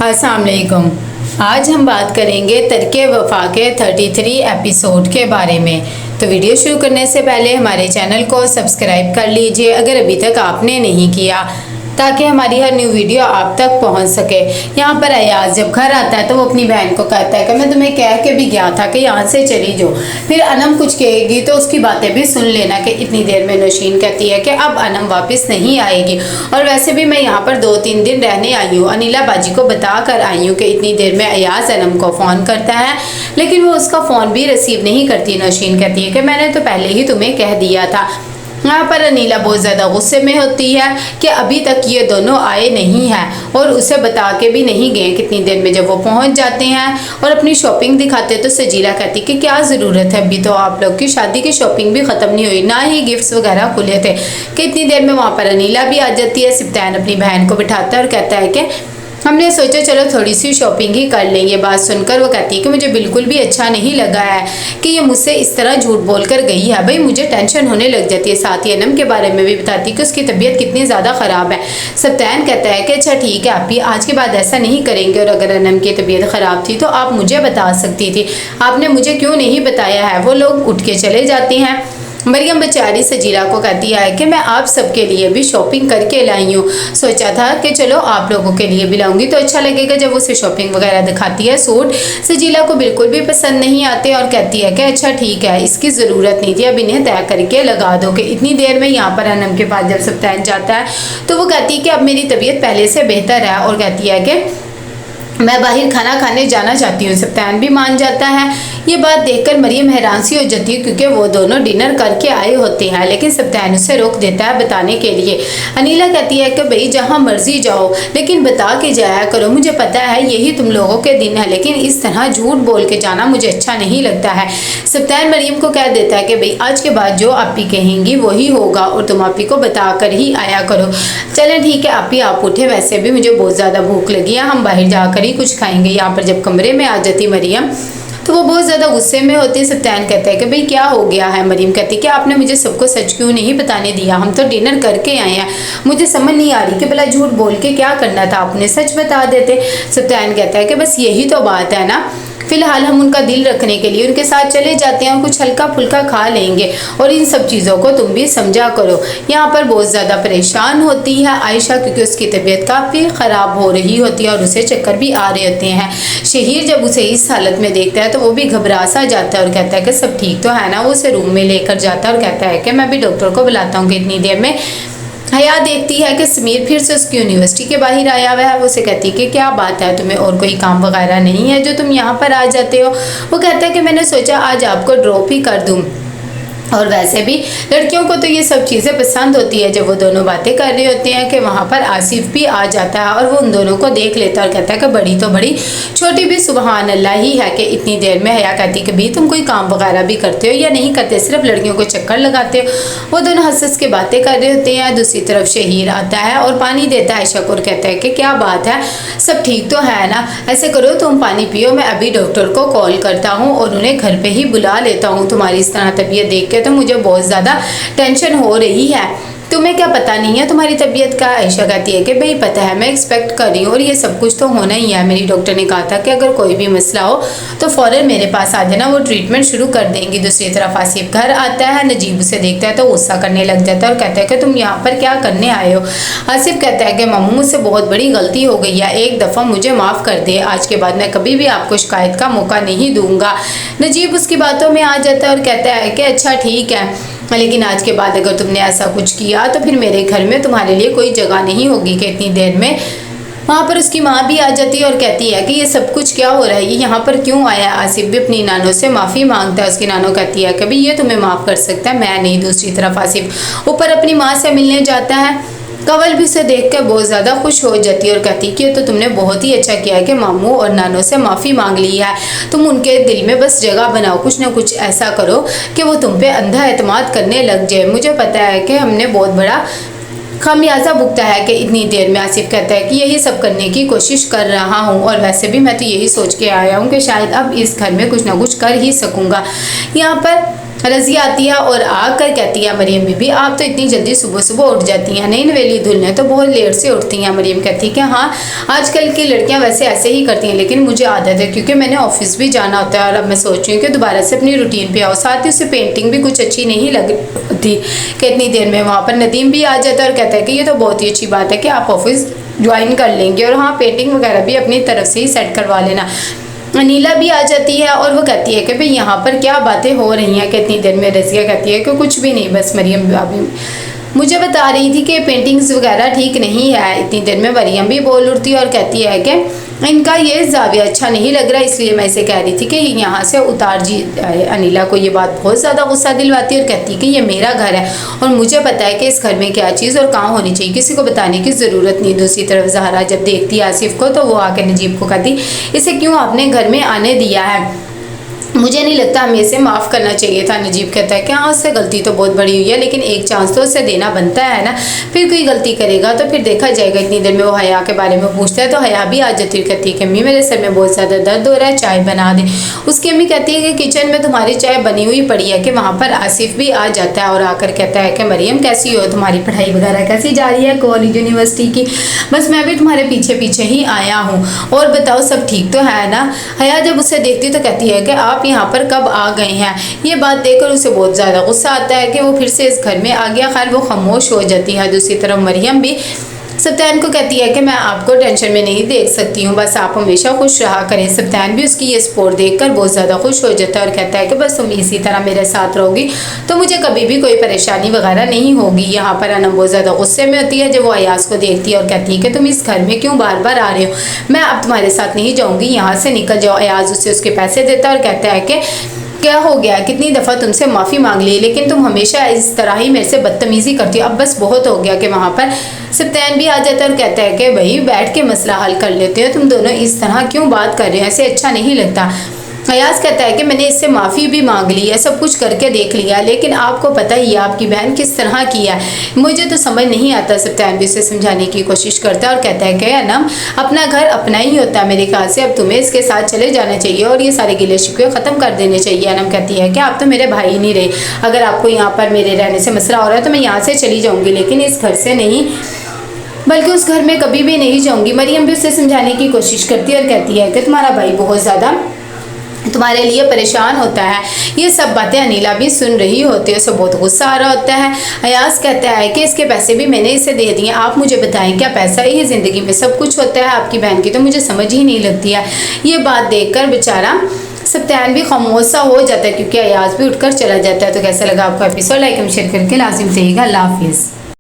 अस्सलाम वालेकुम। आज हम बात करेंगे तरके वफा के 33 एपिसोड के बारे में। तो वीडियो शुरू करने से पहले हमारे चैनल को सब्सक्राइब कर लीजिए अगर अभी तक आपने नहीं किया, ताकि हमारी हर न्यू वीडियो आप तक पहुंच सके। यहाँ पर अयाज जब घर आता है तो वो अपनी बहन को कहता है कि मैं तुम्हें कह के भी गया था कि यहाँ से चली जाओ। फिर अनम कुछ कहेगी तो उसकी बातें भी सुन लेना कि इतनी देर में नौशीन कहती है कि अब अनम वापस नहीं आएगी, और वैसे भी मैं यहाँ पर 2-3 दिन रहने आई हूँ। अनिला बाजी को बता कर आई हूँ कि इतनी देर में अयाज अनम को फ़ोन करता है, लेकिन वो उसका फ़ोन भी रिसीव नहीं करती। नौशीन कहती है कि मैंने तो पहले ही तुम्हें कह दिया था। यहाँ पर अनिला बहुत ज़्यादा गुस्से में होती है कि अभी तक ये दोनों आए नहीं हैं और उसे बता के भी नहीं गए कितनी देर में। जब वो पहुँच जाते हैं और अपनी शॉपिंग दिखाते तो सजीला कहती कि क्या ज़रूरत है, अभी तो आप लोग की शादी की शॉपिंग भी ख़त्म नहीं हुई, ना ही गिफ्ट्स वगैरह खुले थे। कि इतनी देर में वहाँ पर अनिला भी आ जाती है। सिप्तान अपनी बहन को बिठाता है और कहता है कि हमने सोचा चलो थोड़ी सी शॉपिंग ही कर लेंगे। बात सुनकर वो कहती है कि मुझे बिल्कुल भी अच्छा नहीं लगा है कि ये मुझसे इस तरह झूठ बोल कर गई है। भाई मुझे टेंशन होने लग जाती है। साथ ही अनम के बारे में भी बताती है कि उसकी तबीयत कितनी ज़्यादा ख़राब है। सप्तान कहता है कि अच्छा ठीक है, आप भी आज के बाद ऐसा नहीं करेंगे, और अगर अनम की तबीयत ख़राब थी तो आप मुझे बता सकती थी, आपने मुझे क्यों नहीं बताया है। वो लोग उठ के चले जाते हैं। मरियम बेचारी सजीला को कहती है कि मैं आप सबके लिए भी शॉपिंग करके लाई हूँ, सोचा था कि चलो आप लोगों के लिए भी लाऊंगी तो अच्छा लगेगा। जब उसे शॉपिंग वगैरह दिखाती है, सूट सजीला को बिल्कुल भी पसंद नहीं आते और कहती है कि अच्छा ठीक है, इसकी ज़रूरत नहीं थी, अब इन्हें तय करके लगा दो। कि इतनी देर में यहाँ पर अनम के पास जब सप्तान जाता है तो वो कहती है कि अब मेरी तबीयत पहले से बेहतर है, और कहती है कि मैं बाहर खाना खाने जाना चाहती हूँ। सप्तान भी मान जाता है। ये बात देखकर मरियम हैरान सी हो जाती है क्योंकि वो दोनों डिनर करके आए होते हैं, लेकिन सप्तान उसे रोक देता है बताने के लिए। अनिला कहती है कि भाई जहाँ मर्जी जाओ लेकिन बता के जाया करो, मुझे पता है यही तुम लोगों के दिन है, लेकिन इस तरह झूठ बोल के जाना मुझे अच्छा नहीं लगता है। सप्तान मरियम को कह देता है कि भाई आज के बाद जो आपी कहेंगी वही होगा और तुम आपी को बता कर ही आया करो। चले ठीक है आपी, आप उठे, वैसे भी मुझे बहुत ज़्यादा भूख लगी है, हम बाहर जाकर ही कुछ खाएंगे। यहाँ पर जब कमरे में आ जाती मरियम तो वो बहुत ज़्यादा गुस्से में होती है। सप्तान कहता है कि भाई क्या हो गया है। मरियम कहती है कि आपने मुझे सबको सच क्यों नहीं बताने दिया, हम तो डिनर करके आए हैं, मुझे समझ नहीं आ रही कि भला झूठ बोल के क्या करना था, आपने सच बता देते। सप्तान कहता है कि बस यही तो बात है ना, फिलहाल हम उनका दिल रखने के लिए उनके साथ चले जाते हैं और कुछ हल्का फुल्का खा लेंगे, और इन सब चीज़ों को तुम भी समझा करो। यहाँ पर बहुत ज़्यादा परेशान होती है आयशा क्योंकि उसकी तबीयत काफ़ी ख़राब हो रही होती है और उसे चक्कर भी आ रहे होते हैं। शहीर जब उसे इस हालत में देखता है तो वो भी घबरा सा जाता है और कहता है कि सब ठीक तो है ना। वो उसे रूम में लेकर जाता है और कहता है कि मैं भी डॉक्टर को बुलाता हूँ कि इतनी देर में। हया देखती है कि समीर फिर से उसकी यूनिवर्सिटी के बाहर आया हुआ है। वो उसे कहती है कि क्या बात है, तुम्हें और कोई काम वगैरह नहीं है जो तुम यहाँ पर आ जाते हो। वो कहता है कि मैंने सोचा आज आपको ड्रॉप ही कर दूँ, और वैसे भी लड़कियों को तो ये सब चीज़ें पसंद होती है। जब वो दोनों बातें कर रहे होते हैं कि वहाँ पर आसिफ भी आ जाता है और वो उन दोनों को देख लेता है और कहता है कि बड़ी तो बड़ी, छोटी भी सुबहान अल्लाह ही है। कि इतनी देर में हया कहती है कि भी तुम कोई काम वगैरह भी करते हो या नहीं करते, सिर्फ लड़कियों को चक्कर लगाते हो। वो दोनों हंस के बातें कर रहे होते हैं। दूसरी तरफ शहीर आता है और पानी देता है शक और कहता है कि क्या बात है, सब ठीक तो है ना, ऐसे करो तुम पानी पियो, मैं अभी डॉक्टर को कॉल करता हूँ और उन्हें घर पर ही बुला लेता हूँ। तुम्हारी इस तरह तबीयत देख के तो मुझे बहुत ज़्यादा टेंशन हो रही है, तुम्हें क्या पता नहीं है तुम्हारी तबीयत का। आयशा कहती है कि भाई पता है, मैं एक्सपेक्ट कर रही हूँ और ये सब कुछ तो होना ही है। मेरी डॉक्टर ने कहा था कि अगर कोई भी मसला हो तो फ़ौरन मेरे पास आ जाना, वो ट्रीटमेंट शुरू कर देंगी। दूसरी तरफ आसिफ घर आता है, नजीब उसे देखता है तो गुस्सा करने लग जाता है और कहता है कि तुम यहाँ पर क्या करने आए हो। आसिफ कहता है कि मामू मुझसे बहुत बड़ी गलती हो गई है, एक दफ़ा मुझे माफ़ कर दे, आज के बाद मैं कभी भी आपको शिकायत का मौका नहीं दूंगा। नजीब उसकी बातों में आ जाता है और कहता है कि अच्छा ठीक है, लेकिन आज के बाद अगर तुमने ऐसा कुछ किया तो फिर मेरे घर में तुम्हारे लिए कोई जगह नहीं होगी। कि इतनी देर में वहाँ पर उसकी माँ भी आ जाती है और कहती है कि ये सब कुछ क्या हो रहा है, ये यहाँ पर क्यों आया। आसिफ भी अपनी नानों से माफ़ी मांगता है। उसकी नानों कहती है कि भाई ये तुम्हें माफ़ कर सकता है, मैं नहीं। दूसरी तरफ आसिफ ऊपर अपनी माँ से मिलने जाता है। कंवल भी उसे देख कर बहुत ज़्यादा खुश हो जाती है और कहती है कि तो तुमने बहुत ही अच्छा किया है कि मामू और नानों से माफ़ी मांग ली है। तुम उनके दिल में बस जगह बनाओ, कुछ ना कुछ ऐसा करो कि वो तुम पे अंधा एतमाद करने लग जाए। मुझे पता है कि हमने बहुत बड़ा खामियाजा भुगता है। कि इतनी देर में आसिफ कहता है कि यही सब करने की कोशिश कर रहा हूँ, और वैसे भी मैं तो यही सोच के आया हूँ कि शायद अब इस घर में कुछ ना कुछ कर ही सकूँगा। यहाँ पर रज़िया आती है और आकर कहती है मरियम बीबी आप तो इतनी जल्दी सुबह सुबह उठ जाती हैं, नई नवेली दुल्हन तो बहुत लेट से उठती हैं। मरियम कहती है कि हाँ आजकल की लड़कियां वैसे ऐसे ही करती हैं, लेकिन मुझे आदत है क्योंकि मैंने ऑफिस भी जाना होता है और अब मैं सोच रही हूँ कि दोबारा से अपनी रूटीन पे आओ। साथ ही उसे पेंटिंग भी कुछ अच्छी नहीं लगती कि इतनी देर में वहाँ पर नदीम भी आ जाता है और कहता है कि ये तो बहुत ही अच्छी बात है कि आप ऑफिस ज्वाइन कर लेंगे और हाँ पेंटिंग वगैरह भी अपनी तरफ से ही सेट करवा लेना। अनीला भी आ जाती है और वो कहती है कि भाई यहाँ पर क्या बातें हो रही हैं कि इतनी देर में। रज़िया कहती है कि कुछ भी नहीं, बस मरियम अभी मुझे बता रही थी कि पेंटिंग्स वगैरह ठीक नहीं है। इतनी देर में मरियम भी बोल उठती है और कहती है कि इनका ये जाविया अच्छा नहीं लग रहा, इसलिए मैं इसे कह रही थी कि यहाँ से उतार जी। अनीला को ये बात बहुत ज़्यादा गुस्सा दिलवाती है और कहती है कि ये मेरा घर है और मुझे पता है कि इस घर में क्या चीज़ और कहाँ होनी चाहिए, किसी को बताने की ज़रूरत नहीं। दूसरी तरफ ज़हरा जब देखती है आसिफ को तो वो आकर नजीब को कहती इसे क्यों आपने घर में आने दिया है, मुझे नहीं लगता हमें इसे माफ़ करना चाहिए था। नजीब कहता है कि हाँ उससे गलती तो बहुत बड़ी हुई है, लेकिन एक चांस तो उसे देना बनता है ना, फिर कोई गलती करेगा तो फिर देखा जाएगा। इतनी देर में वो हया के बारे में पूछता है तो हया भी आ जाती है, कहती है कि अम्मी मेरे सर में बहुत ज़्यादा दर्द हो रहा है, चाय बना दे। उसकी अम्मी कहती है कि किचन में तुम्हारी चाय बनी हुई पड़ी है। कि वहाँ पर आसिफ भी आ जाता है और आकर कहता है कि मरियम कैसी हो, तुम्हारी पढ़ाई वगैरह कैसी जा रही है कॉलेज यूनिवर्सिटी की। बस मैं भी तुम्हारे पीछे पीछे ही आया हूँ, और बताओ सब ठीक तो है ना। हया जब उसे देखती तो कहती है कि आप यहाँ पर कब आ गए हैं। ये बात देखकर उसे बहुत ज़्यादा गुस्सा आता है कि वो फिर से इस घर में आ गया। खैर वो खामोश हो जाती है। दूसरी तरफ मरियम भी सब्तान को कहती है कि मैं आपको टेंशन में नहीं देख सकती हूँ, बस आप हमेशा खुश रहा करें। सब्तान भी उसकी ये सपोर्ट देखकर बहुत ज़्यादा खुश हो जाता है और कहता है कि बस तुम इसी तरह मेरे साथ रहोगी तो मुझे कभी भी कोई परेशानी वगैरह नहीं होगी। यहाँ पर अनम बहुत ज़्यादा गुस्से में होती है जब वो अयाज को देखती है और कहती है कि तुम इस घर में क्यों बार बार आ रहे हो, मैं अब तुम्हारे साथ नहीं जाऊँगी, यहाँ से निकल जाओ। अयाज उसे उसके पैसे देता है और कहता है कि क्या हो गया, कितनी दफ़ा तुमसे माफ़ी मांग ली लेकिन तुम हमेशा इस तरह ही मेरे से बदतमीज़ी करती हो, अब बस बहुत हो गया। कि वहाँ पर सब्तान भी आ जाता है और कहता है कि भाई बैठ के मसला हल कर लेते हो, तुम दोनों इस तरह क्यों बात कर रहे हो, ऐसे अच्छा नहीं लगता। अयाज कहता है कि मैंने इससे माफ़ी भी मांग ली है, सब कुछ करके देख लिया, लेकिन आपको पता ही है आपकी बहन किस तरह की है, मुझे तो समझ नहीं आता। सब्तान भी इसे समझाने की कोशिश करता है और कहता है कि अनम अपना घर अपना ही होता है, मेरे ख्याल से अब तुम्हें इसके साथ चले जाना चाहिए और ये सारे गिले शिकवे ख़त्म कर देने चाहिए। अनम कहती है कि आप तो मेरे भाई नहीं रहे, अगर आपको यहाँ पर मेरे रहने से मसला हो रहा है तो मैं यहाँ से चली जाऊँगी, लेकिन इस घर से नहीं, बल्कि उस घर में कभी भी नहीं जाऊँगी। मरियम भी उसे समझाने की कोशिश करती है और कहती है कि तुम्हारा भाई बहुत ज़्यादा तुम्हारे लिए परेशान होता है। ये सब बातें अनीला भी सुन रही होती है, उसे बहुत गुस्सा आ रहा होता है। अयाज कहता है कि इसके पैसे भी मैंने इसे दे दिए, आप मुझे बताएं क्या पैसा ही ज़िंदगी में सब कुछ होता है, आपकी बहन की तो मुझे समझ ही नहीं लगती है। ये बात देखकर बेचारा सब्तान भी खामोश सा हो जाता है क्योंकि अयाज भी उठकर चला जाता है। तो कैसा लगा आपको एपिसोड, लाइक एंड शेयर करके लाजिम करिएगा। अल्लाह हाफिज़।